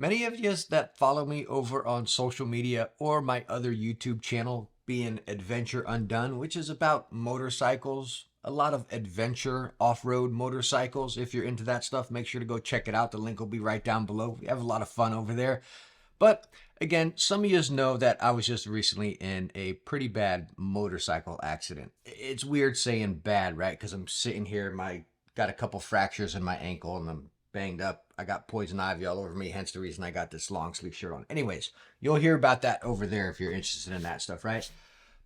Many of you that follow me over on social media or my other YouTube channel, being Adventure Undone, which is about motorcycles, a lot of adventure off-road motorcycles. If you're into that stuff, make sure to go check it out. The link will be right down below. We have a lot of fun over there. But again, some of you know that I was just recently in a pretty bad motorcycle accident. It's weird saying bad, right? Because I'm sitting here, got a couple fractures in my ankle and I'm banged up. I got poison ivy all over me, hence the reason I got this long sleeve shirt on. Anyways, you'll hear about that over there if you're interested in that stuff, right?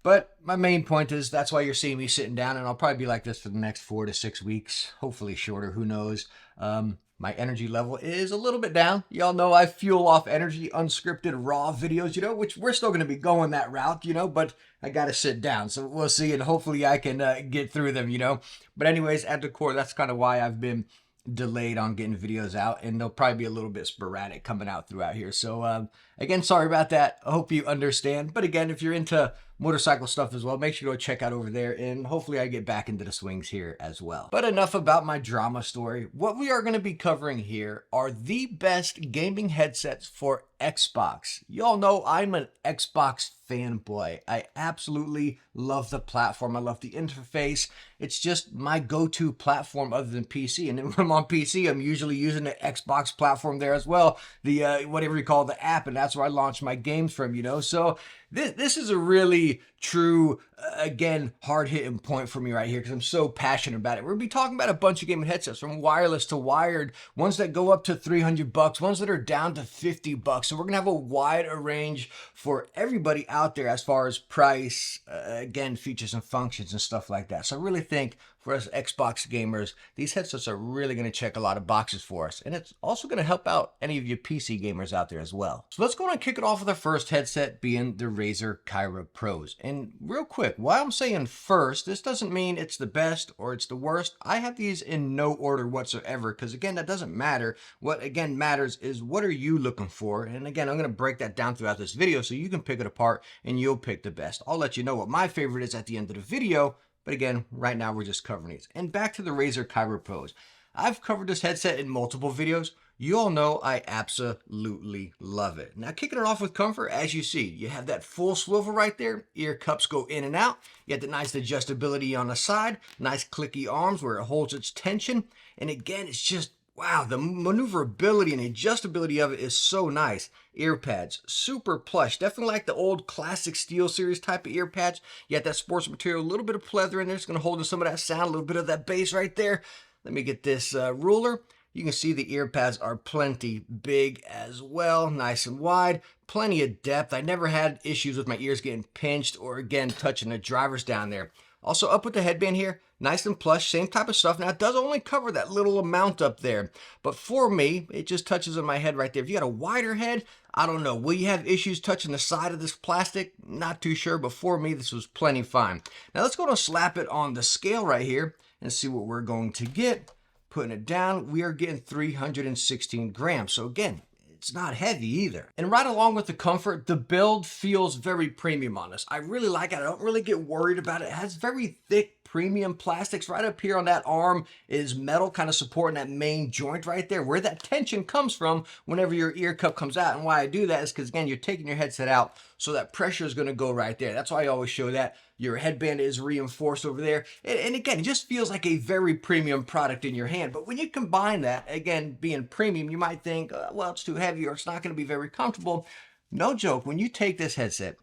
But my main point is that's why you're seeing me sitting down, and I'll probably be like this for the next 4 to 6 weeks, hopefully shorter, who knows. My energy level is a little bit down. Y'all know I fuel off energy, unscripted, raw videos, which we're still going to be going that route, but I got to sit down. So we'll see, and hopefully I can get through them. But anyways, at the core, that's kind of why I've been delayed on getting videos out, and they'll probably be a little bit sporadic coming out throughout here. So again, sorry about that. I hope you understand. But again, if you're into motorcycle stuff as well, make sure to go check out over there, and hopefully I get back into the swings here as well. But enough about my drama story. What we are going to be covering here are the best gaming headsets for Xbox. Y'all know I'm an Xbox fanboy. I absolutely love the platform. I love the interface. It's just my go-to platform other than PC. And then when I'm on PC, I'm usually using the Xbox platform there as well. The whatever you call the app, and that's where I launch my games from, So this is a really true, again, hard-hitting point for me right here because I'm so passionate about it. We're going to be talking about a bunch of gaming headsets from wireless to wired, ones that go up to $300, ones that are down to $50. So we're going to have a wide range for everybody out there as far as price, again, features and functions and stuff like that. So I really think for us Xbox gamers, these headsets are really going to check a lot of boxes for us. And it's also going to help out any of you PC gamers out there as well. So let's go and kick it off with our first headset being the Razer Kyra Pros. And real quick, while I'm saying first, this doesn't mean it's the best or it's the worst. I have these in no order whatsoever because, again, that doesn't matter. What, again, matters is what are you looking for? And, again, I'm going to break that down throughout this video so you can pick it apart and you'll pick the best. I'll let you know what my favorite is at the end of the video. But again, right now we're just covering these. And back to the Razer Kyra Pros. I've covered this headset in multiple videos. You all know I absolutely love it. Now, kicking it off with comfort, as you see, you have that full swivel right there. Ear cups go in and out. You have the nice adjustability on the side. Nice clicky arms where it holds its tension. And again, it's just, wow, the maneuverability and adjustability of it is so nice. Ear pads, super plush. Definitely like the old classic SteelSeries type of ear pads. You got that sports material, a little bit of pleather in there. It's going to hold in some of that sound, a little bit of that bass right there. Let me get this ruler. You can see the ear pads are plenty big as well, nice and wide, plenty of depth. I never had issues with my ears getting pinched or, again, touching the drivers down there. Also up with the headband here, nice and plush, same type of stuff. Now it does only cover that little amount up there, but for me, it just touches on my head right there. If you got a wider head, I don't know. Will you have issues touching the side of this plastic? Not too sure, but for me, this was plenty fine. Now let's go and slap it on the scale right here and see what we're going to get. Putting it down, we are getting 316 grams. So again, it's not heavy either. And right along with the comfort, the build feels very premium on us. I really like it. I don't really get worried about it. It has very thick premium plastics. Right up here on that arm is metal, kind of supporting that main joint right there, where that tension comes from whenever your ear cup comes out. And why I do that is because, again, you're taking your headset out, so that pressure is going to go right there. That's why I always show that. Your headband is reinforced over there. And again, it just feels like a very premium product in your hand. But when you combine that, again, being premium, you might think, well, it's too heavy or it's not going to be very comfortable. No joke, when you take this headset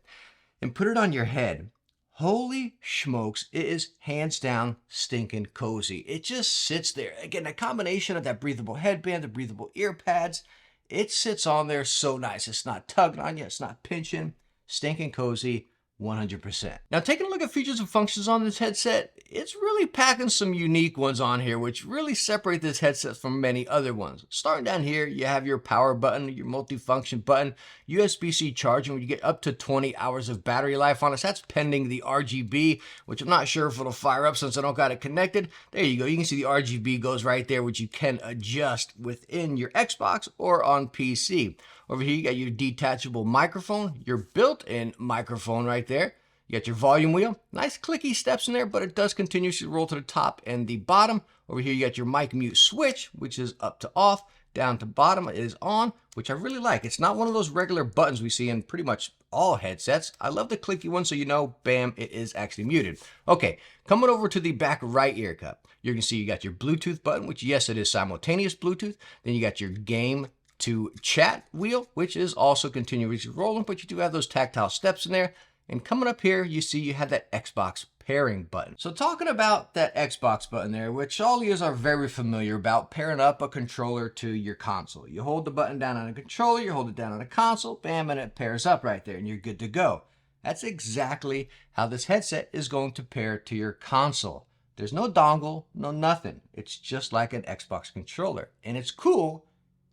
and put it on your head, holy smokes, it is hands down stinking cozy. It just sits there. Again, a combination of that breathable headband, the breathable ear pads, it sits on there so nice. It's not tugging on you. It's not pinching. Stinking cozy. 100%. Now, taking a look at features and functions on this headset, it's really packing some unique ones on here, which really separate this headset from many other ones. Starting down here, you have your power button, your multifunction button, USB-C charging, where you get up to 20 hours of battery life on us. That's pending the RGB, which I'm not sure if it'll fire up since I don't got it connected. There you go. You can see the RGB goes right there, which you can adjust within your Xbox or on PC. Over here, you got your detachable microphone, your built-in microphone right there. You got your volume wheel. Nice clicky steps in there, but it does continuously roll to the top and the bottom. Over here, you got your mic mute switch, which is up to off. down to bottom is on, which I really like. It's not one of those regular buttons we see in pretty much all headsets. I love the clicky one, so you know, bam, it is actually muted. Okay, coming over to the back right ear cup, you're gonna see you got your Bluetooth button, which yes, it is simultaneous Bluetooth. Then you got your game to chat wheel, which is also continuously rolling, but you do have those tactile steps in there. And coming up here, you see you have that Xbox pairing button. So talking about that Xbox button there, which all of you are very familiar about, pairing up a controller to your console. You hold the button down on a controller, you hold it down on a console, bam, and it pairs up right there, and you're good to go. That's exactly how this headset is going to pair to your console. There's no dongle, no nothing. It's just like an Xbox controller. And it's cool.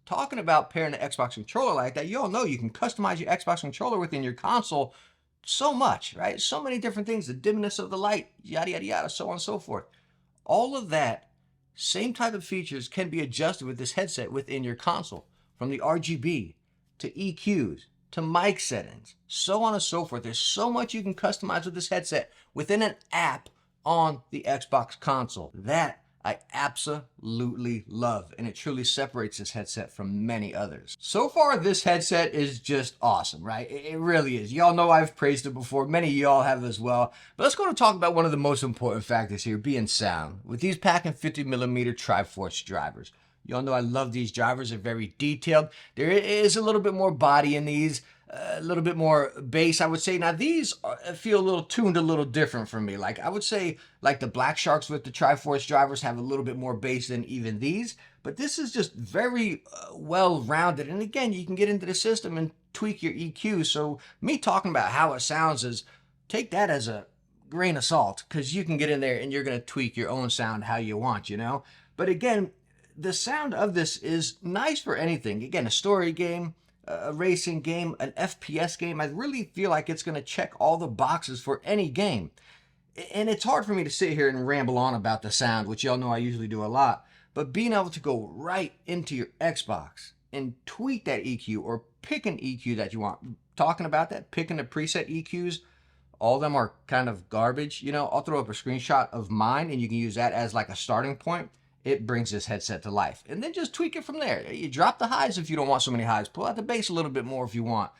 Talking about pairing an Xbox controller like that, you all know you can customize your Xbox controller within your console so much, right? So many different things, the dimness of the light, yada, yada, yada, so on and so forth. All of that, same type of features can be adjusted with this headset within your console, from the RGB to EQs to mic settings, so on and so forth. There's so much you can customize with this headset within an app on the Xbox console. That I absolutely love, and it truly separates this headset from many others. So far, this headset is just awesome, right? It really is. Y'all know I've praised it before. Many of y'all have as well. But let's go to talk about one of the most important factors here, being sound. With these packing 50mm Triforce drivers. Y'all know I love these drivers. They're very detailed. There is a little bit more body in these, a little bit more bass, I would say. Now, these feel a little tuned a little different for me. Like, I would say, like the Black Sharks with the Triforce drivers have a little bit more bass than even these. But this is just very well-rounded. And again, you can get into the system and tweak your EQ. So me talking about how it sounds is, take that as a grain of salt, because you can get in there and you're going to tweak your own sound how you want, you know? But again, the sound of this is nice for anything. Again, a story game, a racing game, an FPS game. I really feel like it's going to check all the boxes for any game. And it's hard for me to sit here and ramble on about the sound, which y'all know I usually do a lot. But being able to go right into your Xbox and tweak that EQ or pick an EQ that you want. Talking about that, picking the preset EQs, all of them are kind of garbage. You know, I'll throw up a screenshot of mine and you can use that as like a starting point. It brings this headset to life. And then just tweak it from there. You drop the highs if you don't want so many highs. Pull out the bass a little bit more if you want.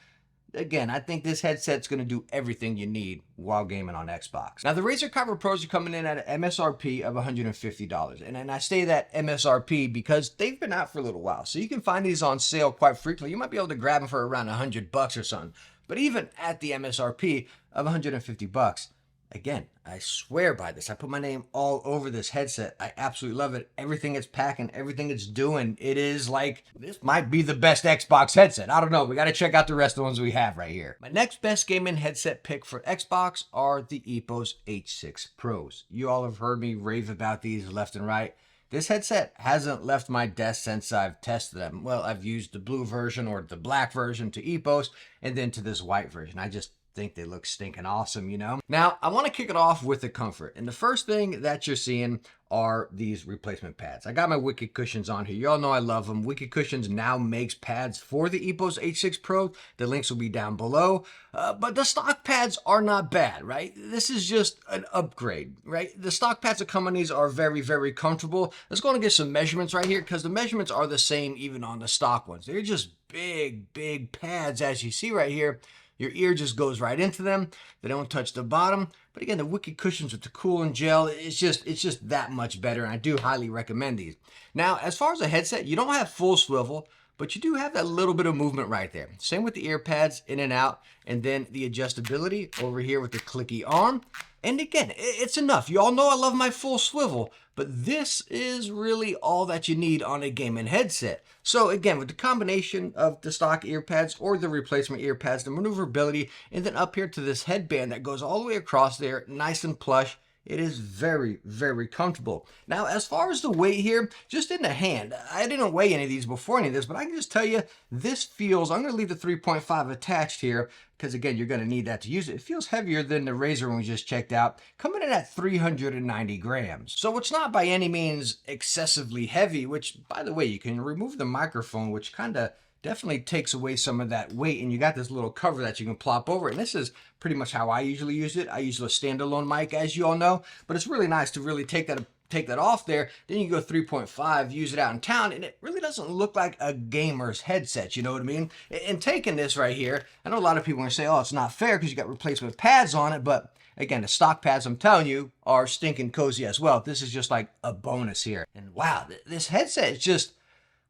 Again, I think this headset's going to do everything you need while gaming on Xbox. Now, the Razer Kyber Pros are coming in at an MSRP of $150. And I say that MSRP because they've been out for a little while. So you can find these on sale quite frequently. You might be able to grab them for around $100 or something. But even at the MSRP of $150, again, I swear by this. I put my name all over this headset. I absolutely love it. Everything it's packing, everything it's doing. It is like, this might be the best Xbox headset. I don't know. We got to check out the rest of the ones we have right here. My next best gaming headset pick for Xbox are the Epos H6 Pros. You all have heard me rave about these left and right. This headset hasn't left my desk since I've tested them. Well, I've used the blue version or the black version to Epos and then to this white version. I just think they look stinking awesome, you know? Now, I want to kick it off with the comfort. And the first thing that you're seeing are these replacement pads. I got my Wicked Cushions on here. You all know I love them. Wicked Cushions now makes pads for the Epos H6 Pro. The links will be down below. But the stock pads are not bad, right? This is just an upgrade, right? The stock pads that come on these are very, very comfortable. Let's go and get some measurements right here because the measurements are the same even on the stock ones. They're just big, big pads as you see right here. Your ear just goes right into them. They don't touch the bottom. But again, the Wicked Cushions with the cooling gel, it's just that much better. And I do highly recommend these. Now, as far as a headset, you don't have full swivel, but you do have that little bit of movement right there. Same with the ear pads, in and out. And then the adjustability over here with the clicky arm. And again, it's enough. You all know I love my full swivel, but this is really all that you need on a gaming headset. So again, with the combination of the stock ear pads or the replacement ear pads, the maneuverability, and then up here to this headband that goes all the way across there, nice and plush, it is very, very comfortable. Now, as far as the weight here, just in the hand, I didn't weigh any of these before any of this, but I can just tell you, this feels, I'm going to leave the 3.5 attached here, because again, you're going to need that to use it. It feels heavier than the Razer one we just checked out, coming in at 390 grams. So it's not by any means excessively heavy, which, by the way, you can remove the microphone, which kind of definitely takes away some of that weight, and you got this little cover that you can plop over, and this is pretty much how I usually use it. I use a standalone mic, as you all know, but it's really nice to really take that take that off there, then you go 3.5, use it out in town, and it really doesn't look like a gamer's headset, you know what I mean? And taking this right here, I know a lot of people are going to say, oh, it's not fair because you got replacement pads on it, but again, the stock pads, I'm telling you, are stinking cozy as well. This is just like a bonus here. And wow, this headset is just,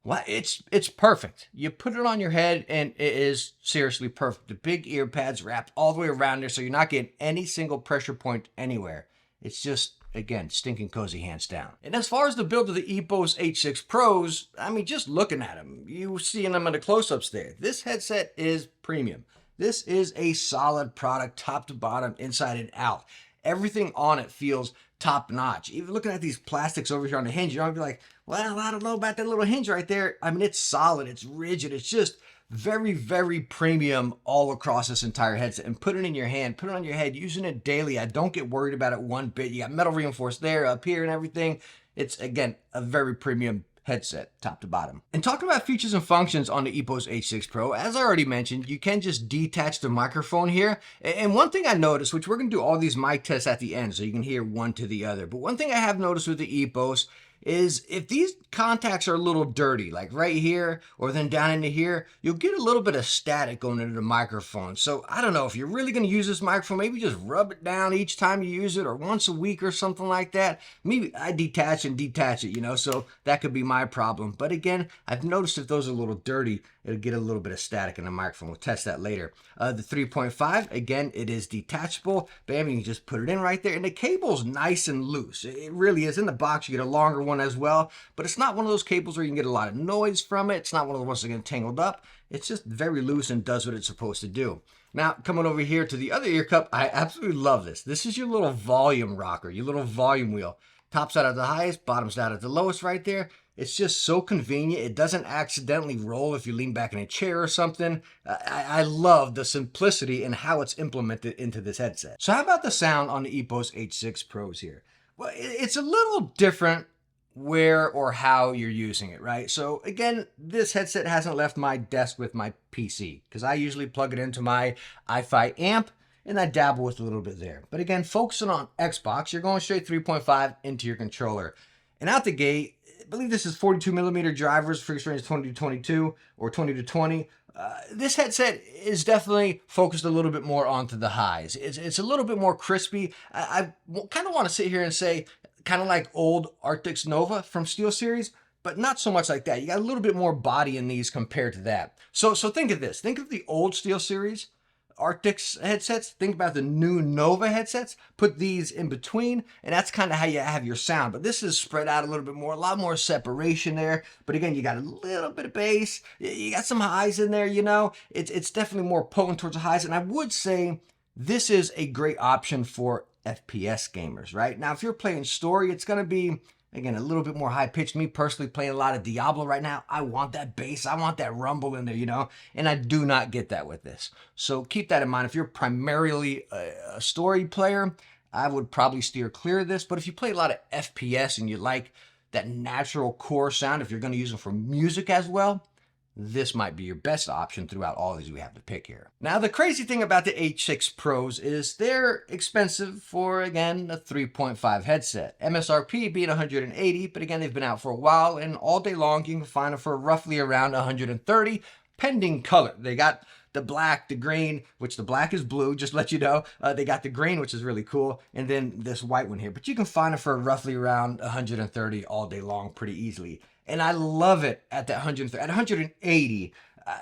well, it's perfect. You put it on your head and it is seriously perfect. The big ear pads wrapped all the way around there so you're not getting any single pressure point anywhere. It's just, again, stinking cozy hands down. And as far as the build of the Epos H6 Pros, I mean, just looking at them, you seeing them in the close-ups there. This headset is premium. This is a solid product, top to bottom, inside and out. Everything on it feels top notch. Even looking at these plastics over here on the hinge, you're gonna be like, well, I don't know about that little hinge right there. I mean, it's solid, it's rigid, it's just very, very premium all across this entire headset. And put it in your hand, put it on your head, using it daily. I don't get worried about it one bit. You got metal reinforced there, up here and everything. It's, again, a very premium headset, top to bottom. And talking about features and functions on the Epos H6 Pro, as I already mentioned, you can just detach the microphone here. And one thing I noticed, which we're gonna do all these mic tests at the end so you can hear one to the other, but one thing I have noticed with the Epos is if these contacts are a little dirty, like right here or then down into here, you'll get a little bit of static going into the microphone. So I don't know, if you're really going to use this microphone, maybe just rub it down each time you use it or once a week or something like that. Maybe I detach and detach it, you know, so that could be my problem. But again, I've noticed if those are a little dirty, it'll get a little bit of static in the microphone. We'll test that later. The 3.5, again, it is detachable. Bam, you can just put it in right there. And the cable's nice and loose. It really is. In the box, you get a longer one as well. But it's not one of those cables where you can get a lot of noise from it. It's not one of the ones that get tangled up. It's just very loose and does what it's supposed to do. Now, coming over here to the other ear cup, I absolutely love this. This is your little volume rocker, your little volume wheel. Tops out at the highest, bottoms out at the lowest right there. It's just so convenient. It doesn't accidentally roll if you lean back in a chair or something. I love the simplicity and how it's implemented into this headset. So how about the sound on the Epos H6 Pros here? Well, it's a little different where or how you're using it, right? So again, this headset hasn't left my desk with my PC because I usually plug it into my iFi amp and I dabble with a little bit there. But again, focusing on Xbox, you're going straight 3.5 into your controller. And out the gate, I believe this is 42 millimeter drivers, frequency range 20 to 22 or 20 to 20. This headset is definitely focused a little bit more onto the highs. It's a little bit more crispy. I kind of want to sit here and say, kind of like old Arctis Nova from SteelSeries, but not so much like that. You got a little bit more body in these compared to that. So think of this. Think of the old SteelSeries Arctis headsets. Think about the new Nova headsets. Put these in between, and that's kind of how you have your sound. But this is spread out a little bit more, a lot more separation there. But again, you got a little bit of bass. You got some highs in there, you know. It's definitely more potent towards the highs. And I would say this is a great option for FPS gamers, right? Now, if you're playing story, it's going to be, again, a little bit more high-pitched. Me personally playing a lot of Diablo right now, I want that bass. I want that rumble in there, you know? And I do not get that with this. So keep that in mind. If you're primarily a story player, I would probably steer clear of this. But if you play a lot of FPS and you like that natural core sound, if you're going to use them for music as well, this might be your best option throughout all these we have to pick here. Now, the crazy thing about the H6 Pros is they're expensive for, again, a 3.5 headset. MSRP being $180, but again, they've been out for a while, and all day long, you can find them for roughly around $130, pending color. They got the black, the green, which the black is blue, just to let you know. They got the green, which is really cool, and then this white one here. But you can find them for roughly around $130 all day long pretty easily. And I love it at that 130. At 180,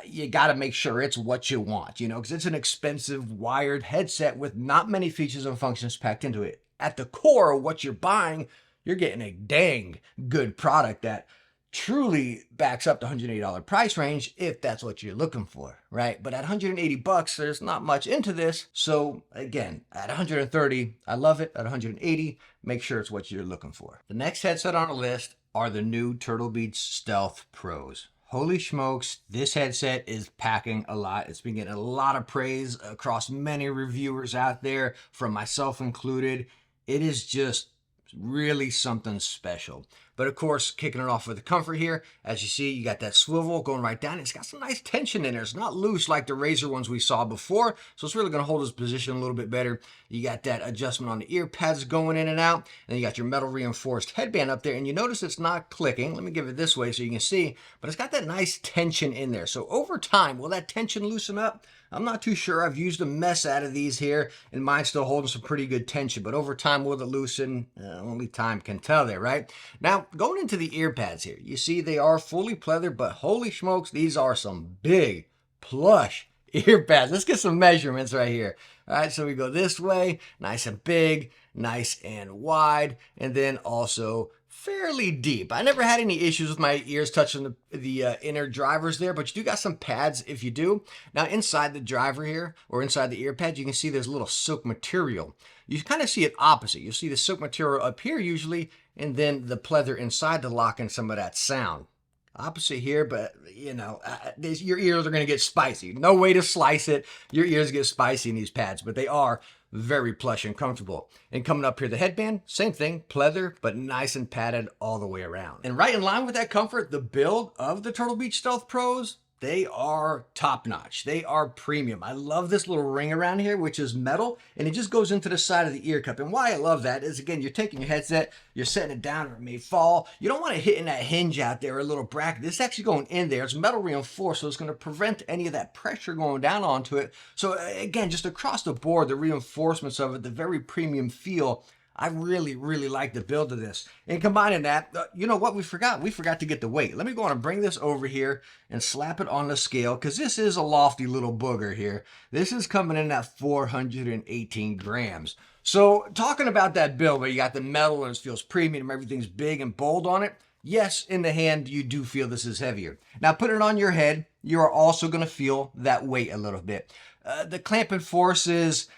you got to make sure it's what you want, you know, because it's an expensive wired headset with not many features and functions packed into it. At the core of what you're buying, you're getting a dang good product that truly backs up the $180 price range if that's what you're looking for, right? But at $180, there's not much into this. So again, at 130, I love it. At 180, make sure it's what you're looking for. The next headset on the list are the new Turtle Beach Stealth Pros. Holy smokes, this headset is packing a lot. It's been getting a lot of praise across many reviewers out there, from myself included. It is just really something special. But of course, kicking it off with the comfort here, as you see, you got that swivel going right down. It's got some nice tension in there. It's not loose like the Razor ones we saw before, so it's really going to hold its position a little bit better. You got that adjustment on the ear pads going in and out, and then you got your metal reinforced headband up there, and you notice it's not clicking. Let me give it this way so you can see, but it's got that nice tension in there. So over time, will that tension loosen up? I'm not too sure. I've used a mess out of these here, and mine's still holding some pretty good tension. But over time, will it loosen? Only time can tell there, right? Now, going into the ear pads here, you see they are fully pleather, but holy smokes, these are some big, plush ear pads. Let's get some measurements right here. All right, so we go this way, nice and big, nice and wide, and then also fairly deep. I never had any issues with my ears touching the inner drivers there, but you do got some pads if you do. Now inside the driver here, or inside the ear pad, you can see there's a little silk material. You kind of see it opposite. You see the silk material up here usually, and then the pleather inside to lock in some of that sound. Opposite here, but you know, your ears are going to get spicy. No way to slice it. Your ears get spicy in these pads, but they are very plush and comfortable. And coming up here, the headband, same thing, pleather, but nice and padded all the way around. And right in line with that comfort, the build of the Turtle Beach Stealth Pros, they are top notch. They are premium. I love this little ring around here, which is metal, and it just goes into the side of the ear cup. And why I love that is, again, you're taking your headset, you're setting it down, or it may fall. You don't want to hit in that hinge out there, or a little bracket. This is actually going in there. It's metal reinforced, so it's going to prevent any of that pressure going down onto it. So again, just across the board, the reinforcements of it, the very premium feel, I really, really like the build of this. And combining that, you know what we forgot? We forgot to get the weight. Let me go on and bring this over here and slap it on the scale, because this is a lofty little booger here. This is coming in at 418 grams. So talking about that build where you got the metal and it feels premium, everything's big and bold on it. Yes, in the hand, you do feel this is heavier. Now, put it on your head. You are also going to feel that weight a little bit. The clamping force is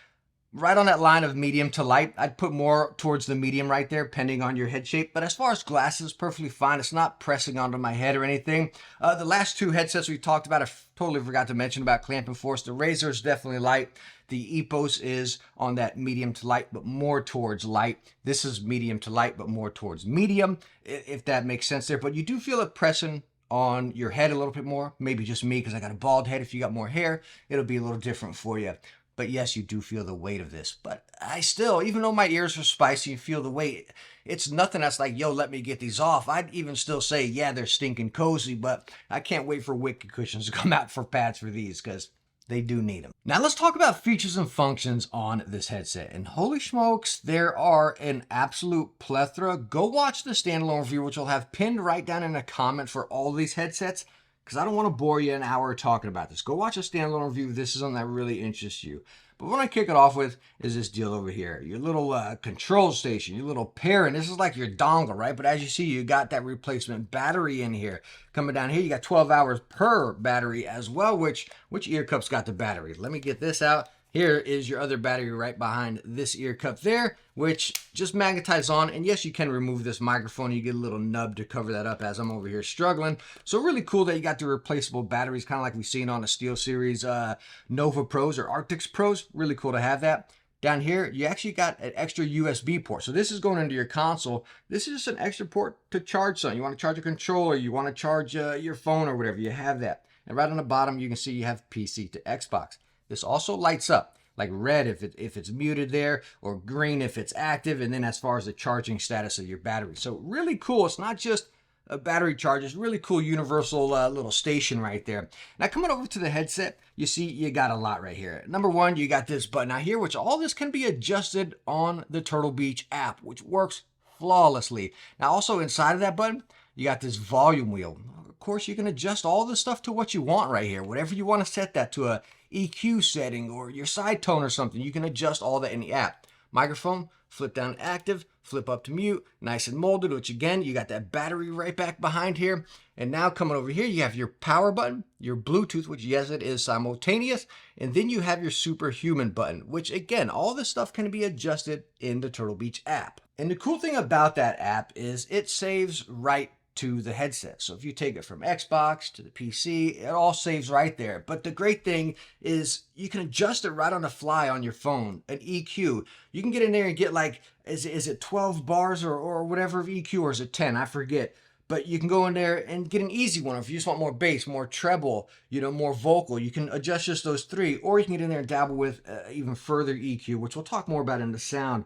right on that line of medium to light. I'd put more towards the medium right there, depending on your head shape. But as far as glasses, perfectly fine. It's not pressing onto my head or anything. The last two headsets we talked about, I totally forgot to mention about clamping force. The Razor is definitely light. The Epos is on that medium to light, but more towards light. This is medium to light, but more towards medium, if that makes sense there. But you do feel it pressing on your head a little bit more. Maybe just me, because I got a bald head. If you got more hair, it'll be a little different for you. But yes, you do feel the weight of this. But I still, even though my ears are spicy and feel the weight, it's nothing that's like, yo, let me get these off. I'd even still say, yeah, they're stinking cozy, but I can't wait for Wicked Cushions to come out for pads for these, because they do need them. Now let's talk about features and functions on this headset. And holy smokes, there are an absolute plethora. Go watch the standalone review, which I'll have pinned right down in a comment for all these headsets, because I don't want to bore you an hour talking about this. Go watch a standalone review if this is something that really interests you. But what I kick it off with is this deal over here. Your little control station, your little pair, and this is like your dongle, right? But as you see, you got that replacement battery in here. Coming down here, you got 12 hours per battery as well. Which ear cup's got the battery? Let me get this out. Here is your other battery right behind this ear cup there, which just magnetizes on. And yes, you can remove this microphone. You get a little nub to cover that up as I'm over here struggling. So really cool that you got the replaceable batteries, kind of like we've seen on the SteelSeries Nova Pros or Arctis Pros. Really cool to have that. Down here, you actually got an extra USB port. So this is going into your console. This is just an extra port to charge something. You want to charge a controller, you want to charge your phone or whatever, you have that. And right on the bottom, you can see you have PC to Xbox. This also lights up, like red if it's muted there, or green if it's active, and then as far as the charging status of your battery. So really cool. It's not just a battery charge. It's really cool universal little station right there. Now coming over to the headset, you see you got a lot right here. Number one, you got this button out here, which all this can be adjusted on the Turtle Beach app, which works flawlessly. Now also inside of that button, you got this volume wheel. Of course, you can adjust all this stuff to what you want right here. Whatever you want to set that to, a EQ setting or your side tone or something, you can adjust all that in the app. Microphone, flip down to active, flip up to mute, nice and molded, which again, you got that battery right back behind here. And now coming over here, you have your power button, your Bluetooth, which yes, it is simultaneous. And then you have your superhuman button, which again, all this stuff can be adjusted in the Turtle Beach app. And the cool thing about that app is it saves right to the headset. So if you take it from Xbox to the PC, it all saves right there. But the great thing is you can adjust it right on the fly on your phone, an EQ. You can get in there and get like, is it 12 bars or whatever of EQ, or is it 10? I forget. But you can go in there and get an easy one. If you just want more bass, more treble, more vocal, you can adjust just those three. Or you can get in there and dabble with even further EQ, which we'll talk more about in the sound.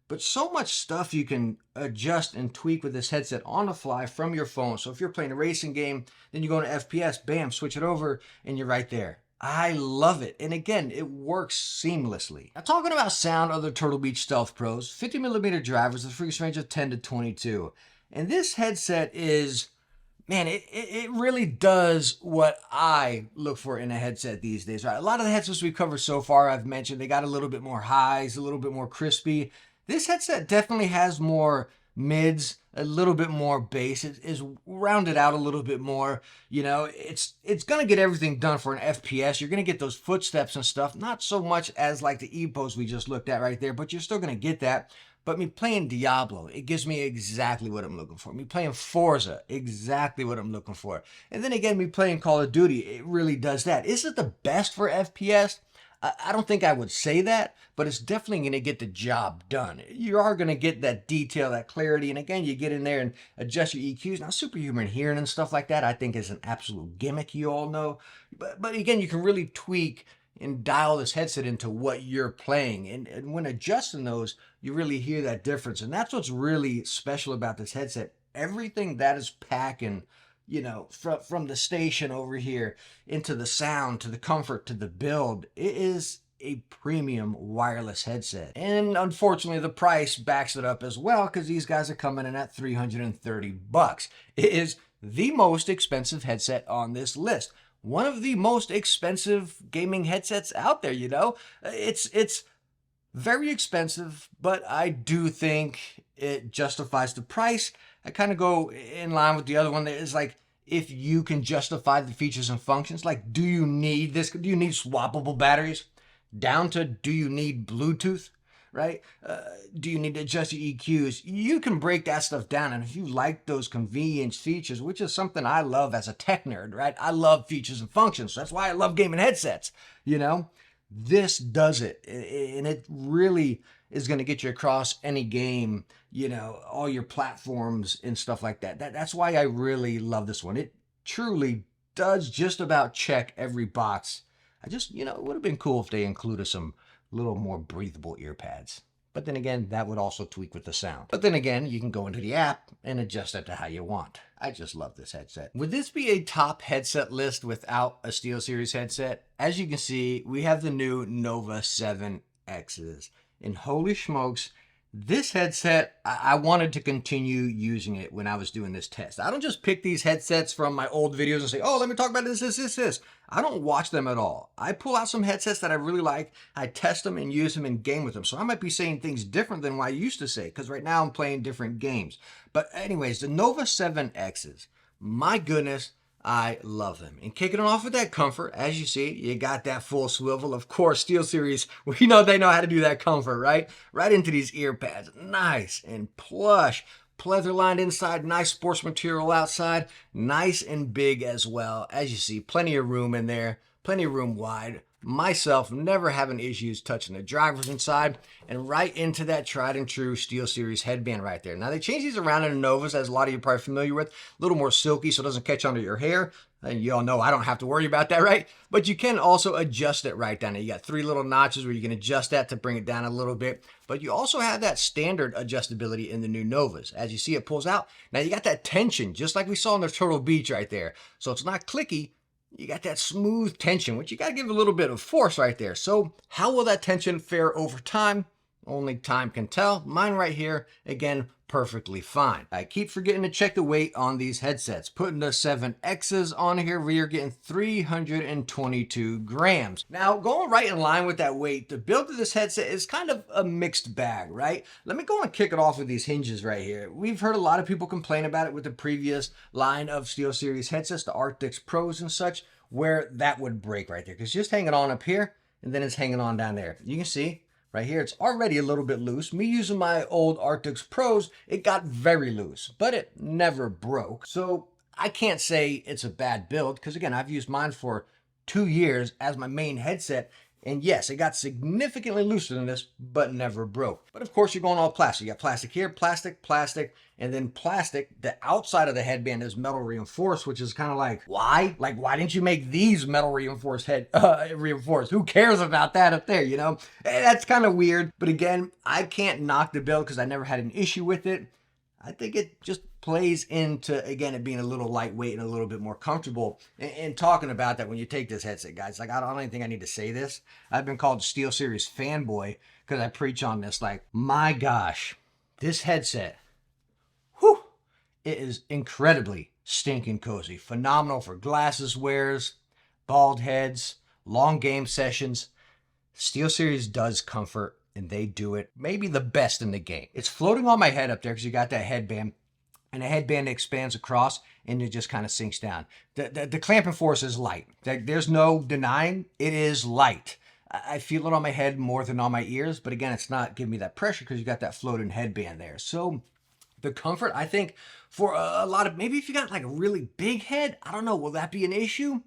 But so much stuff you can adjust and tweak with this headset on the fly from your phone. So if you're playing a racing game, then you go into FPS, bam, switch it over, and you're right there. I love it. And again, it works seamlessly. Now, talking about sound of the Turtle Beach Stealth Pros, 50mm drivers with a frequency range of 10 to 22. And this headset is, man, it really does what I look for in a headset these days, right? A lot of the headsets we've covered so far, I've mentioned, they got a little bit more highs, a little bit more crispy. This headset definitely has more mids, a little bit more bass. It is rounded out a little bit more. It's going to get everything done for an FPS. You're going to get those footsteps and stuff, not so much as like the EPOS we just looked at right there, but you're still going to get that. But me playing Diablo, it gives me exactly what I'm looking for. Me playing Forza, exactly what I'm looking for. And then again, me playing Call of Duty, it really does that. Is it the best for FPS? I don't think I would say that, but it's definitely going to get the job done. You are going to get that detail, that clarity, and again, you get in there and adjust your EQs. Now, superhuman hearing and stuff like that, I think is an absolute gimmick, you all know. But again, you can really tweak and dial this headset into what you're playing. And when adjusting those, you really hear that difference. And that's what's really special about this headset. Everything that is packing, from the station over here into the sound, to the comfort, to the build, it is a premium wireless headset. And unfortunately, the price backs it up as well, because these guys are coming in at $330. It is the most expensive headset on this list. One of the most expensive gaming headsets out there, It's very expensive, but I do think it justifies the price. I kind of go in line with the other one. That is like, if you can justify the features and functions, like, do you need this? Do you need swappable batteries? Down to, do you need Bluetooth? Right? Do you need to adjust your EQs? You can break that stuff down. And if you like those convenience features, which is something I love as a tech nerd, right? I love features and functions. That's why I love gaming headsets, This does it. And it really is going to get you across any game, all your platforms and stuff like that. That's why I really love this one. It truly does just about check every box. It would have been cool if they included some little more breathable ear pads. But then again, that would also tweak with the sound. But then again, you can go into the app and adjust it to how you want. I just love this headset. Would this be a top headset list without a SteelSeries headset? As you can see, we have the new Nova 7Xs. And holy smokes, this headset, I wanted to continue using it when I was doing this test. I don't just pick these headsets from my old videos and say, oh, let me talk about this. I don't watch them at all. I pull out some headsets that I really like. I test them and use them and game with them. So I might be saying things different than what I used to say, because right now I'm playing different games. But anyways, the Nova 7Xs, my goodness, I love them. And kicking it off with that comfort, as you see, you got that full swivel. Of course, SteelSeries, we know they know how to do that comfort, right? Right into these ear pads. Nice and plush. Pleather lined inside, nice sports material outside, nice and big as well. As you see, plenty of room in there, plenty of room wide. Myself, never having issues touching the drivers inside, and right into that tried and true SteelSeries headband right there. Now, they changed these around in the Novas, as a lot of you are probably familiar with, a little more silky so it doesn't catch under your hair. And you all know I don't have to worry about that, right? But you can also adjust it right down there. You got 3 little notches where you can adjust that to bring it down a little bit. But you also have that standard adjustability in the new Novas. As you see, it pulls out. Now, you got that tension, just like we saw in the Turtle Beach right there. So it's not clicky. You got that smooth tension, which you got to give a little bit of force right there. So how will that tension fare over time? Only time can tell. Mine right here, again, perfectly fine. I keep forgetting to check the weight on these headsets. Putting the 7Xs on here, we are getting 322 grams. Now, going right in line with that weight, the build of this headset is kind of a mixed bag, right? Let me go and kick it off with these hinges right here. We've heard a lot of people complain about it with the previous line of SteelSeries headsets, the Arctis Pros and such, where that would break right there. Because just hanging on up here, and then it's hanging on down there. You can see, right here, it's already a little bit loose. Me using my old Arctis Pros, it got very loose, but it never broke. So I can't say it's a bad build because, again, I've used mine for 2 years as my main headset. And yes, it got significantly looser than this, but never broke. But of course, you're going all plastic. You got plastic here, plastic, plastic, and then plastic. The outside of the headband is metal reinforced, which is kind of like, why? Like, why didn't you make these metal reinforced reinforced? Who cares about that up there, you know? That's kind of weird. But again, I can't knock the build because I never had an issue with it. I think it just plays into, again, it being a little lightweight and a little bit more comfortable. And talking about that, when you take this headset, guys, like, I don't even think I need to say this. I've been called SteelSeries fanboy because I preach on this. Like, my gosh, this headset, whew, it is incredibly stinking cozy. Phenomenal for glasses wearers, bald heads, long game sessions. SteelSeries does comfort, and they do it maybe the best in the game. It's floating on my head up there because you got that headband, and the headband expands across and it just kind of sinks down. The clamping force is light. There's no denying it is light. I feel it on my head more than on my ears, but again, it's not giving me that pressure because you got that floating headband there. So the comfort, I think, for a lot of, maybe if you got like a really big head, I don't know, will that be an issue?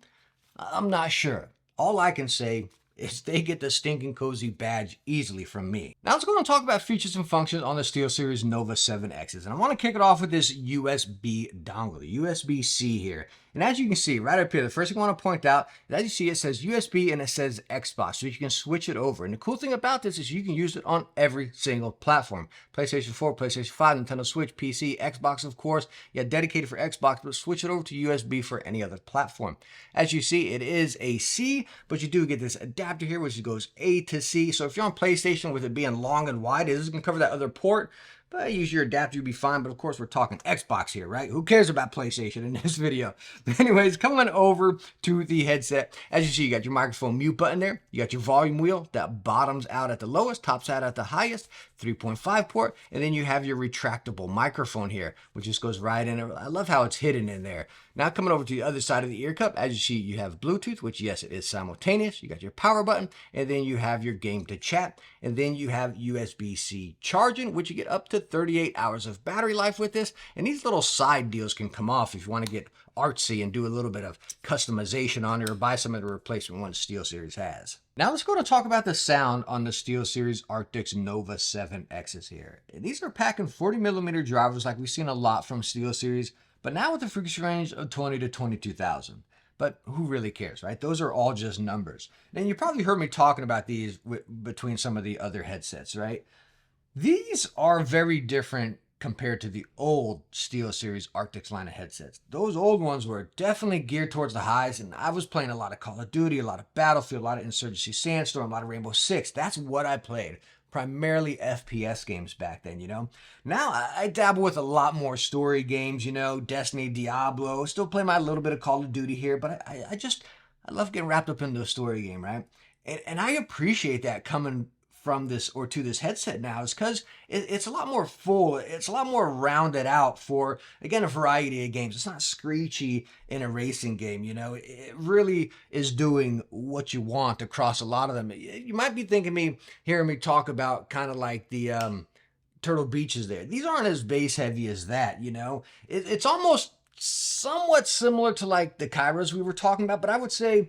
I'm not sure. All I can say is they get the stinking cozy badge easily from me. Now let's go and talk about features and functions on the SteelSeries Nova 7Xs. And I want to kick it off with this USB dongle, the USB-C here. And as you can see right up here, the first thing I want to point out is, as you see, it says USB and it says Xbox, so you can switch it over. And the cool thing about this is you can use it on every single platform. PlayStation 4, PlayStation 5, Nintendo Switch, PC, Xbox, of course. Yeah, dedicated for Xbox, but switch it over to USB for any other platform. As you see, it is a C, but you do get this adapter here, which goes A to C. So if you're on PlayStation, with it being long and wide, it is going to cover that other port. But use your adapter, you'll be fine. But of course, we're talking Xbox here, right? Who cares about PlayStation in this video? Anyways, coming over to the headset. As you see, you got your microphone mute button there. You got your volume wheel that bottoms out at the lowest, tops out at the highest, 3.5 port. And then you have your retractable microphone here, which just goes right in. I love how it's hidden in there. Now coming over to the other side of the ear cup, as you see, you have Bluetooth, which yes, it is simultaneous. You got your power button, and then you have your game to chat, and then you have USB-C charging, which you get up to 38 hours of battery life with this. And these little side deals can come off if you want to get artsy and do a little bit of customization on it, or buy some of the replacement ones SteelSeries has. Now let's go to talk about the sound on the SteelSeries Arctis Nova 7Xs here. And these are packing 40mm drivers like we've seen a lot from SteelSeries, but now with a frequency range of 20 to 22,000. But who really cares, right? Those are all just numbers. And you probably heard me talking about these between some of the other headsets, right? These are very different compared to the old SteelSeries Arctis line of headsets. Those old ones were definitely geared towards the highs, and I was playing a lot of Call of Duty, a lot of Battlefield, a lot of Insurgency Sandstorm, a lot of Rainbow Six. That's what I played. Primarily FPS games back then, you know. Now I dabble with a lot more story games, you know, Destiny, Diablo. Still play my little bit of Call of Duty here, but I love getting wrapped up into a story game, right? And I appreciate that coming from this or to this headset now, is because it's a lot more full. It's a lot more rounded out for, again, a variety of games. It's not screechy in a racing game, you know. It really is doing what you want across a lot of them. You might be hearing me talk about kind of like the Turtle Beaches there. These aren't as bass heavy as that, you know. It's almost somewhat similar to like the Kairos we were talking about, but I would say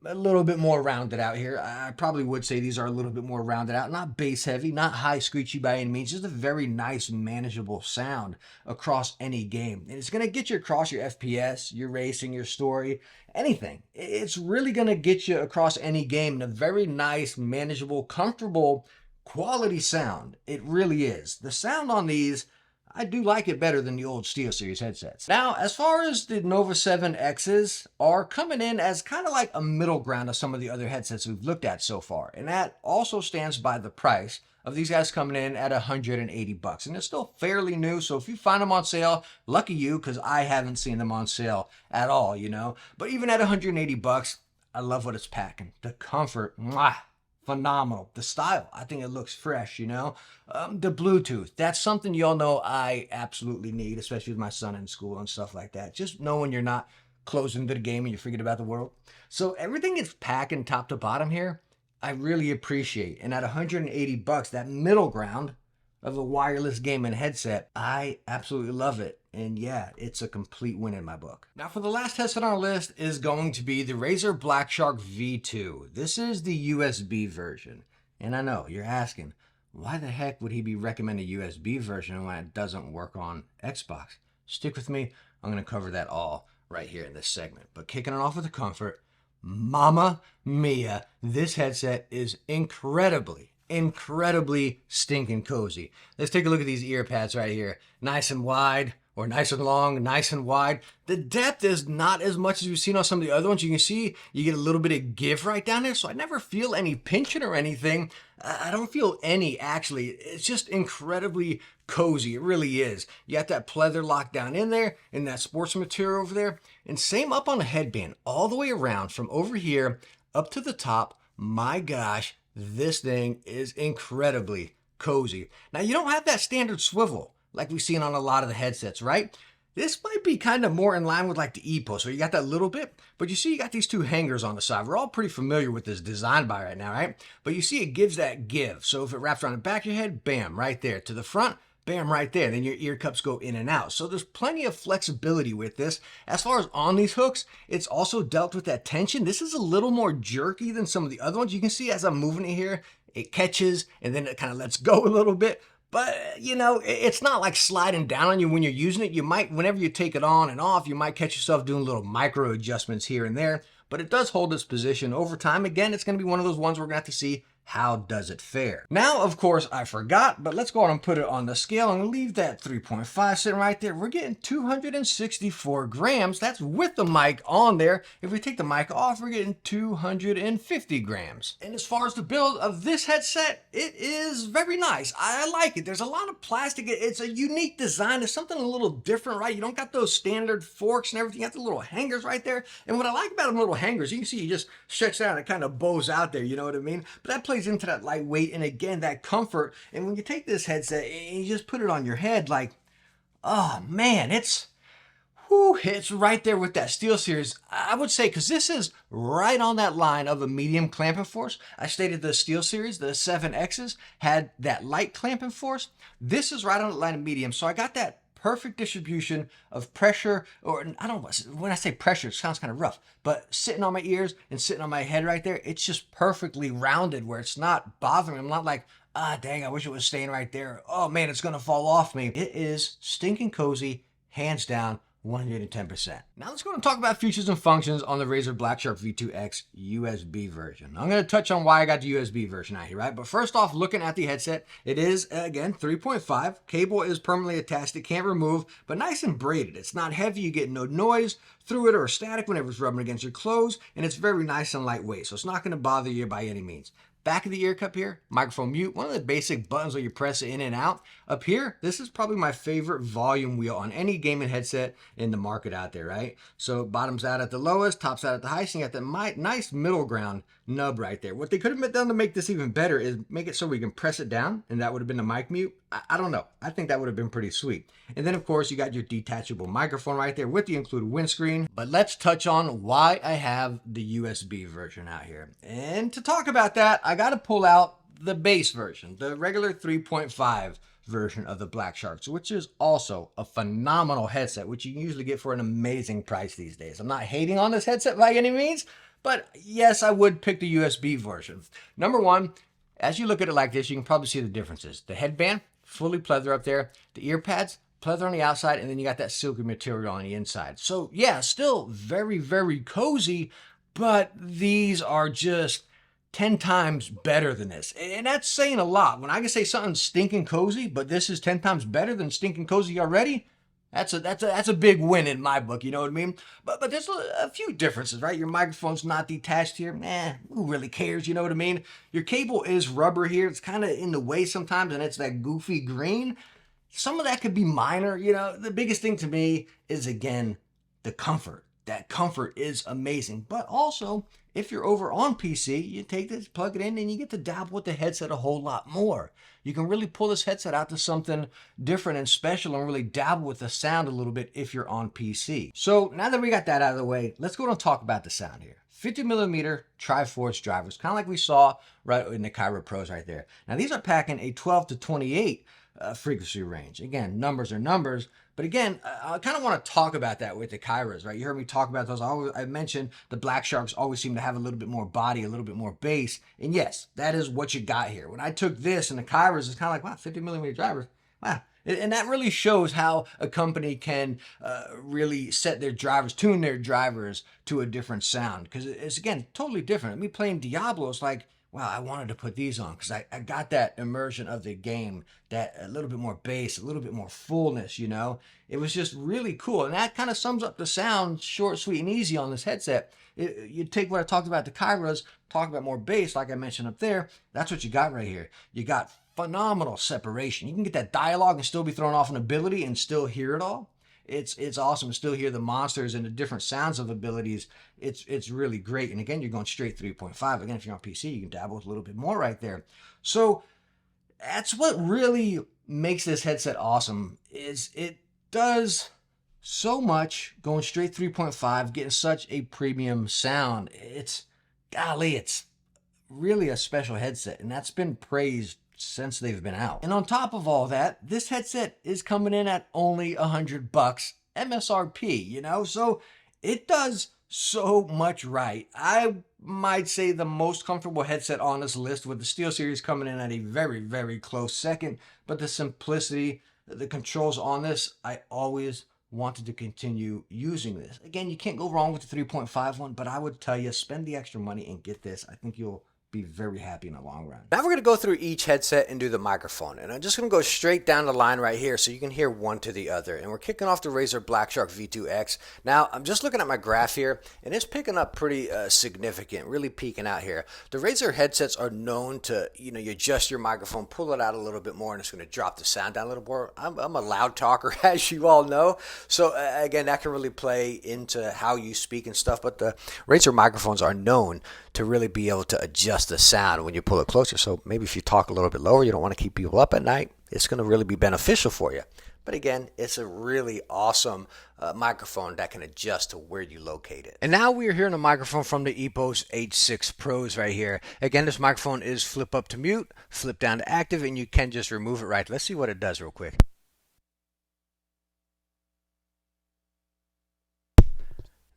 a little bit more rounded out here. I probably would say these are a little bit more rounded out, not bass heavy, not high screechy by any means, just a very nice manageable sound across any game. And it's going to get you across your FPS, your racing, your story, anything. It's really going to get you across any game in a very nice, manageable, comfortable, quality sound. It really is. The sound on these, I do like it better than the old SteelSeries headsets. Now, as far as the Nova 7Xs are coming in as kind of like a middle ground of some of the other headsets we've looked at so far. And that also stands by the price of these guys coming in at $180. And it's still fairly new, so if you find them on sale, lucky you, because I haven't seen them on sale at all, you know. But even at $180, I love what it's packing. The comfort, mwah, phenomenal. The style, I think it looks fresh, you know. The Bluetooth, that's something y'all know I absolutely need, especially with my son in school and stuff like that. Just knowing you're not closing to the game and you're forgetting about the world. So everything is packing top to bottom here I really appreciate. And at 180 bucks, that middle ground of a wireless gaming headset, I absolutely love it. And yeah, it's a complete win in my book. Now for the last headset on our list is going to be the Razer Blackshark V2. This is the USB version. And I know you're asking, why the heck would he be recommending a USB version when it doesn't work on Xbox? Stick with me. I'm going to cover that all right here in this segment. But kicking it off with the comfort, Mama Mia, this headset is incredibly stinking cozy. Let's take a look at these ear pads right here. Nice and wide, or nice and long, nice and wide. The depth is not as much as we've seen on some of the other ones. You can see you get a little bit of give right down there, so I never feel any pinching or anything. I don't feel any, actually. It's just incredibly cozy. It really is. You got that pleather locked down in there, and that sports material over there. And same up on the headband, all the way around from over here up to the top. My gosh, this thing is incredibly cozy. Now, you don't have that standard swivel like we've seen on a lot of the headsets, right? This might be kind of more in line with like the EPO. So you got that little bit, but you see you got these two hangers on the side. We're all pretty familiar with this design by right now, right? But you see it gives that give. So if it wraps around the back of your head, bam, right there. To the front, bam, right there. Then your ear cups go in and out. So there's plenty of flexibility with this. As far as on these hooks, it's also dealt with that tension. This is a little more jerky than some of the other ones. You can see as I'm moving it here, it catches and then it kind of lets go a little bit. But, you know, it's not like sliding down on you when you're using it. You might, whenever you take it on and off, you might catch yourself doing little micro adjustments here and there. But it does hold its position over time. Again, it's going to be one of those ones we're going to have to see how does it fare. Now, of course, I forgot, but let's go ahead and put it on the scale and leave that 3.5 sitting right there. We're getting 264 grams. That's with the mic on there. If we take the mic off, we're getting 250 grams. And as far as the build of this headset, it is very nice. I like it. There's a lot of plastic. It's a unique design. It's something a little different, right? You don't got those standard forks and everything. You got the little hangers right there. And what I like about them little hangers, you can see you just stretch out and it kind of bows out there, you know what I mean? But that plays into that lightweight and again that comfort. And when you take this headset and you just put it on your head, like, oh man, it's right there with that SteelSeries. I would say, because this is right on that line of a medium clamping force. I stated the SteelSeries, the 7Xs, had that light clamping force. This is right on the line of medium. So I got that perfect distribution of pressure, or I don't know, when I say pressure, it sounds kind of rough, but sitting on my ears and sitting on my head right there, it's just perfectly rounded where it's not bothering me. I'm not like, ah, dang, I wish it was staying right there. Oh man, it's gonna fall off me. It is stinking cozy, hands down, 110%. Now let's go and talk about features and functions on the Razer Blackshark V2X USB version. I'm going to touch on why I got the USB version out here, right? But first off, looking at the headset, it is, again, 3.5. Cable is permanently attached. It can't remove, but nice and braided. It's not heavy. You get no noise through it or static whenever it's rubbing against your clothes, and it's very nice and lightweight, so it's not going to bother you by any means. Back of the ear cup here, microphone mute, one of the basic buttons where you press it in and out. Up here, this is probably my favorite volume wheel on any gaming headset in the market out there, right? So bottoms out at the lowest, tops out at the highest, and you got that nice middle ground nub right there. What they could have done to make this even better is make it so we can press it down, and that would have been the mic mute. I don't know. I think that would have been pretty sweet. And then, of course, you got your detachable microphone right there with the included windscreen. But let's touch on why I have the USB version out here. And to talk about that, I got to pull out the base version, the regular 3.5 version of the Blacksharks, which is also a phenomenal headset, which you can usually get for an amazing price these days. I'm not hating on this headset by any means, but yes, I would pick the USB version. Number one, as you look at it like this, you can probably see the differences. The headband, fully pleather up there. The ear pads, pleather on the outside, and then you got that silky material on the inside. So yeah, still very, very cozy, but these are just 10 times better than this. And that's saying a lot. When I can say something's stinking cozy, but this is 10 times better than stinking cozy already, that's a big win in my book, you know what I mean? But there's a few differences, right? Your microphone's not detached here. Who really cares, you know what I mean? Your cable is rubber here. It's kind of in the way sometimes, and it's that goofy green. Some of that could be minor, you know. The biggest thing to me is, again, the comfort. That comfort is amazing. But also, if you're over on PC, you take this, plug it in, and you get to dabble with the headset a whole lot more. You can really pull this headset out to something different and special and really dabble with the sound a little bit if you're on PC. So now that we got that out of the way, let's go and talk about the sound here. 50 millimeter Triforce drivers, kind of like we saw right in the Kyra Pros right there. Now these are packing a 12 to 28 frequency range. Again, numbers are numbers, but again, I kind of want to talk about that with the Kyras, right? You heard me talk about those. I mentioned the Black Sharks always seem to have a little bit more body, a little bit more bass, and yes, that is what you got here. When I took this and the Kyras, it's kind of like, wow, 50 millimeter drivers, wow. And that really shows how a company can really set their drivers, tune their drivers to a different sound. Because it's, again, totally different. Me playing Diablo, it's like, wow, I wanted to put these on because I got that immersion of the game, that a little bit more bass, a little bit more fullness, you know? It was just really cool. And that kind of sums up the sound, short, sweet, and easy on this headset. You take what I talked about, the Kyras, talk about more bass, like I mentioned up there. That's what you got right here. You got phenomenal separation. You can get that dialogue and still be thrown off an ability and still hear it all. It's awesome to still hear the monsters and the different sounds of abilities. It's really great. And again, you're going straight 3.5. Again, if you're on PC, you can dabble with a little bit more right there. So that's what really makes this headset awesome, is it does so much going straight 3.5, getting such a premium sound. It's really a special headset, and that's been praised since they've been out. And on top of all that, this headset is coming in at only $100 MSRP, you know? So it does so much right. I might say the most comfortable headset on this list, with the SteelSeries coming in at a very, very close second. But the simplicity, the controls on this, I always wanted to continue using this. Again, you can't go wrong with the 3.5 one, but I would tell you, spend the extra money and get this. I think you'll be very happy in the long run. Now we're going to go through each headset and do the microphone. And I'm just going to go straight down the line right here so you can hear one to the other. And we're kicking off the Razer Black Shark V2X. Now, I'm just looking at my graph here, and it's picking up pretty significant, really peaking out here. The Razer headsets are known to, you adjust your microphone, pull it out a little bit more, and it's going to drop the sound down a little more. I'm a loud talker, as you all know. So, again, that can really play into how you speak and stuff. But the Razer microphones are known to really be able to adjust the sound when you pull it closer. So maybe if you talk a little bit lower, you don't want to keep people up at night, it's going to really be beneficial for you. But again, it's a really awesome microphone that can adjust to where you locate it. And now we are hearing a microphone from the Epos H6 Pros right here. Again, this microphone is flip up to mute, flip down to active, and you can just remove it right. Let's see what it does real quick.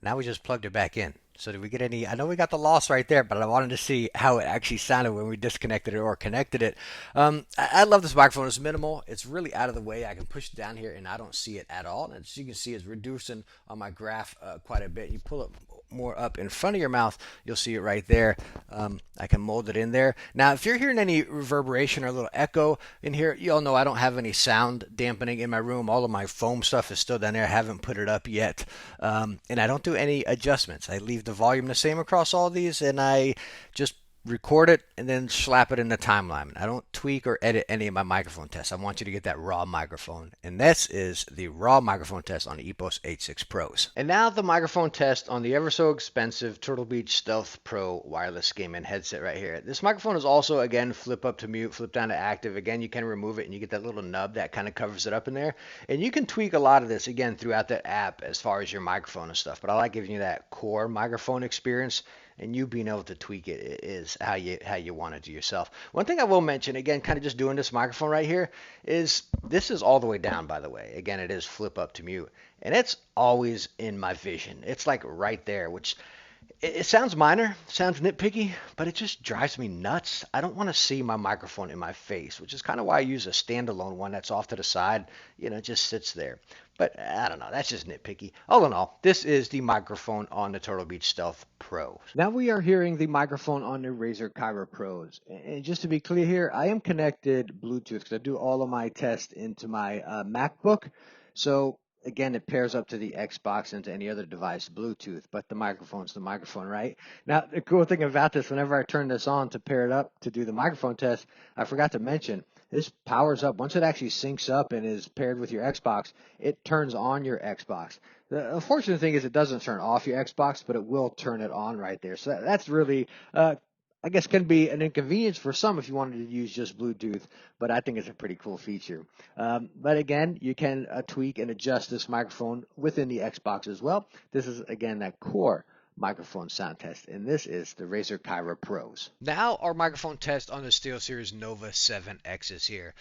Now we just plugged it back in. So did we get any? I know we got the loss right there, but I wanted to see how it actually sounded when we disconnected it or connected it. I love this microphone. It's minimal. It's really out of the way. I can push it down here and I don't see it at all. And as you can see, it's reducing on my graph quite a bit. You pull it more up in front of your mouth, you'll see it right there. I can mold it in there. Now, if you're hearing any reverberation or a little echo in here, you all know I don't have any sound dampening in my room. All of my foam stuff is still down there. I haven't put it up yet. And I don't do any adjustments. I leave the volume the same across all these, and I just record it and then slap it in the timeline. I don't tweak or edit any of my microphone tests. I want you to get that raw microphone. And this is the raw microphone test on the Epos H6 Pros. And now the microphone test on the ever so expensive Turtle Beach Stealth Pro wireless gaming headset right here. This microphone is also, again, flip up to mute, flip down to active. Again, you can remove it and you get that little nub that kind of covers it up in there. And you can tweak a lot of this, again, throughout that app as far as your microphone and stuff. But I like giving you that core microphone experience, and you being able to tweak it is how you want to do yourself. One thing I will mention, again, kind of just doing this microphone right here, is this is all the way down, by the way. Again, it is flip up to mute, and it's always in my vision. It's like right there, which it sounds minor, sounds nitpicky, but it just drives me nuts. I don't want to see my microphone in my face, which is kind of why I use a standalone one that's off to the side. It just sits there. But I don't know, that's just nitpicky. All in all, this is the microphone on the Turtle Beach Stealth Pro. Now we are hearing the microphone on the Razer Kyra Pros. And just to be clear here, I am connected Bluetooth because I do all of my tests into my MacBook. So again, it pairs up to the Xbox and to any other device, Bluetooth, but the microphone's the microphone, right? Now, the cool thing about this, whenever I turn this on to pair it up to do the microphone test, I forgot to mention, this powers up. Once it actually syncs up and is paired with your Xbox, it turns on your Xbox. The unfortunate thing is it doesn't turn off your Xbox, but it will turn it on right there. So that's really, I guess, can be an inconvenience for some if you wanted to use just Bluetooth, but I think it's a pretty cool feature. But again, you can tweak and adjust this microphone within the Xbox as well. This is, again, that core microphone sound test, and this is the Razer Kyra Pros. Now our microphone test on the SteelSeries Nova 7X is here.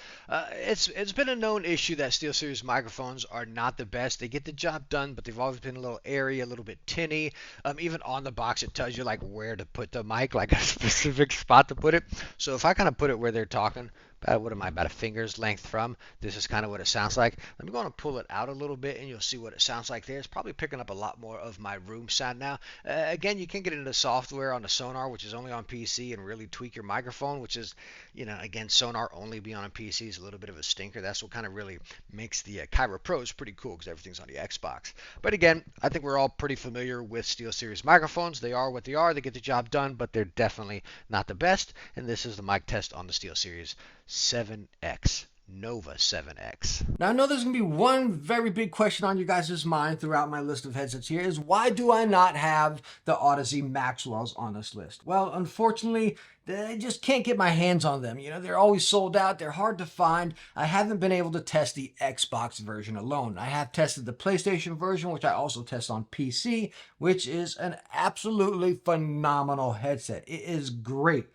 It's been a known issue that SteelSeries microphones are not the best. They get the job done, but they've always been a little airy, a little bit tinny. Even on the box, it tells you like where to put the mic, like a specific spot to put it. So if I kind of put it where they're talking, what am I, about a finger's length from? This is kind of what it sounds like. Let me go and pull it out a little bit and you'll see what it sounds like there. It's probably picking up a lot more of my room sound now. Again, you can get into software on the Sonar, which is only on PC, and really tweak your microphone, which is, again, Sonar only be on a PC is a little bit of a stinker. That's what kind of really makes the Kyra Pros pretty cool because everything's on the Xbox. But again, I think we're all pretty familiar with SteelSeries microphones. They are what they are. They get the job done, but they're definitely not the best. And this is the mic test on the SteelSeries 7X. Nova 7X. Now, I know there's going to be one very big question on you guys' mind throughout my list of headsets here is why do I not have the Odyssey Maxwells on this list? Well, unfortunately, I just can't get my hands on them. They're always sold out. They're hard to find. I haven't been able to test the Xbox version alone. I have tested the PlayStation version, which I also test on PC, which is an absolutely phenomenal headset. It is great.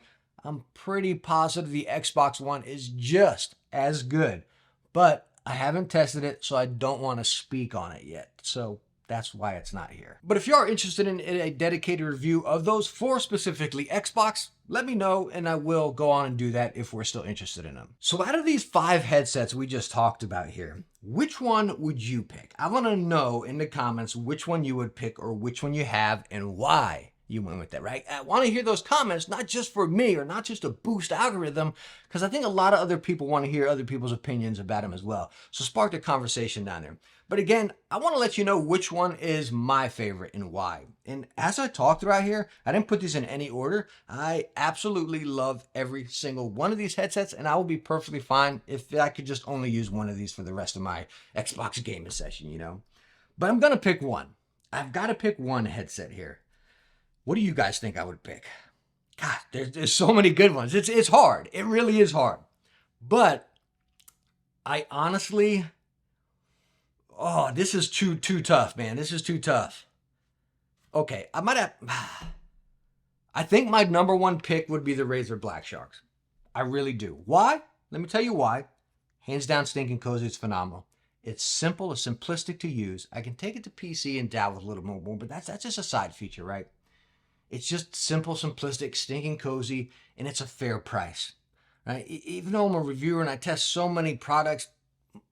I'm pretty positive the Xbox One is just as good, but I haven't tested it, so I don't want to speak on it yet. So that's why it's not here. But if you are interested in a dedicated review of those for specifically Xbox, let me know and I will go on and do that if we're still interested in them. So out of these 5 headsets we just talked about here, which one would you pick? I want to know in the comments which one you would pick or which one you have and why you went with that, right? I want to hear those comments, not just for me or not just to boost algorithm, because I think a lot of other people want to hear other people's opinions about them as well. So spark the conversation down there. But again, I want to let you know which one is my favorite and why. And as I talk throughout here, I didn't put these in any order. I absolutely love every single one of these headsets, and I will be perfectly fine if I could just only use one of these for the rest of my Xbox gaming session, But I'm going to pick one. I've got to pick one headset here. What do you guys think I would pick? God, there's so many good ones. It's hard. It really is hard. But I honestly, this is too tough, man. This is too tough. Okay, I think my number one pick would be the Razer Black Sharks. I really do. Why? Let me tell you why. Hands down, stinking cozy. It's phenomenal. It's simple. It's simplistic to use. I can take it to PC and dabble with a little more, but that's just a side feature, right? It's just simple, simplistic, stinking cozy, and it's a fair price, right? Even though I'm a reviewer and I test so many products,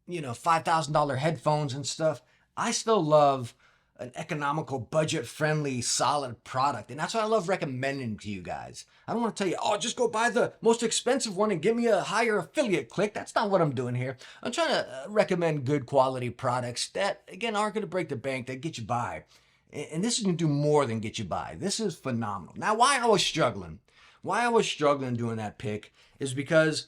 $5,000 headphones and stuff, I still love an economical, budget-friendly, solid product. And that's what I love recommending to you guys. I don't want to tell you, just go buy the most expensive one and give me a higher affiliate click. That's not what I'm doing here. I'm trying to recommend good quality products that, again, aren't going to break the bank, that get you by. And this is going to do more than get you by. This is phenomenal. Now, why I was struggling doing that pick is because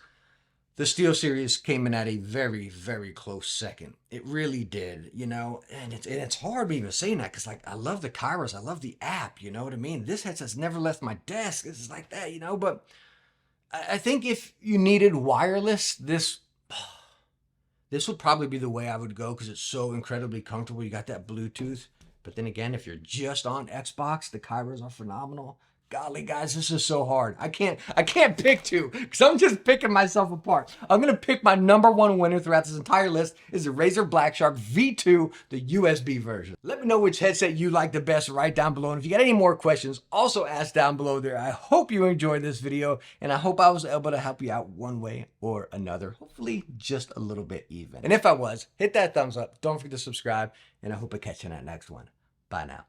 the SteelSeries came in at a very, very close second. It really did, and it's hard me even saying that because, I love the Kyras. I love the app, you know what I mean? This headset's never left my desk. It's like that, but I think if you needed wireless, this would probably be the way I would go because it's so incredibly comfortable. You got that Bluetooth. But then again, if you're just on Xbox, the Kyras are phenomenal. Golly, guys, this is so hard. I can't pick two because I'm just picking myself apart. I'm going to pick my number one winner throughout this entire list is the Razer Black Shark V2, the USB version. Let me know which headset you like the best right down below. And if you got any more questions, also ask down below there. I hope you enjoyed this video and I hope I was able to help you out one way or another. Hopefully just a little bit even. And if I was, hit that thumbs up. Don't forget to subscribe and I hope I catch you in that next one. Bye now.